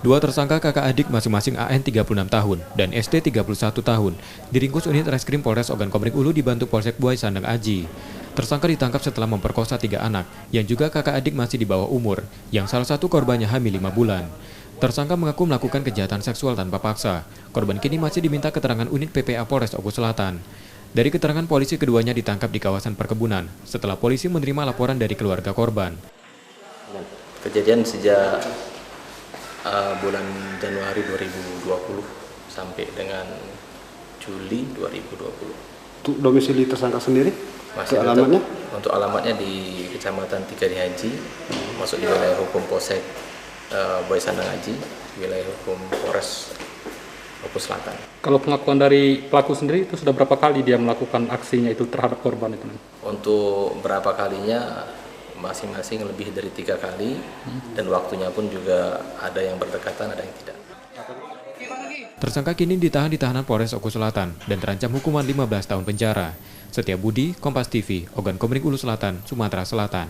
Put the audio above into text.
Dua tersangka kakak adik masing-masing AN 36 tahun dan ST 31 tahun diringkus unit Reskrim Polres Ogan Komering Ulu dibantu Polsek Buai Sandang Aji. Tersangka ditangkap setelah memperkosa 3 anak yang juga kakak adik masih di bawah umur, yang salah satu korbannya hamil 5 bulan. Tersangka mengaku melakukan kejahatan seksual tanpa paksa. Korban kini masih diminta keterangan unit PPA Polres Ogo Selatan. Dari keterangan polisi, keduanya ditangkap di kawasan perkebunan setelah polisi menerima laporan dari keluarga korban. Kejadian sejak bulan Januari 2020 sampai dengan Juli 2020. Untuk domisili tersangka sendiri? Masih alamatnya? Untuk alamatnya di Kecamatan Tigari Haji, masuk di wilayah hukum Polsek Buai Sandang Aji, wilayah hukum Polres Ogo Selatan. Kalau pengakuan dari pelaku sendiri itu sudah berapa kali dia melakukan aksinya itu terhadap korban itu? Untuk berapa kalinya masing-masing lebih dari 3 kali, dan waktunya pun juga ada yang berdekatan, ada yang tidak. Tersangka kini ditahan di tahanan Polres Ogo Selatan dan terancam hukuman 15 tahun penjara. Setia Budi, Kompas TV, Ogan Komering Ulu Selatan, Sumatera Selatan.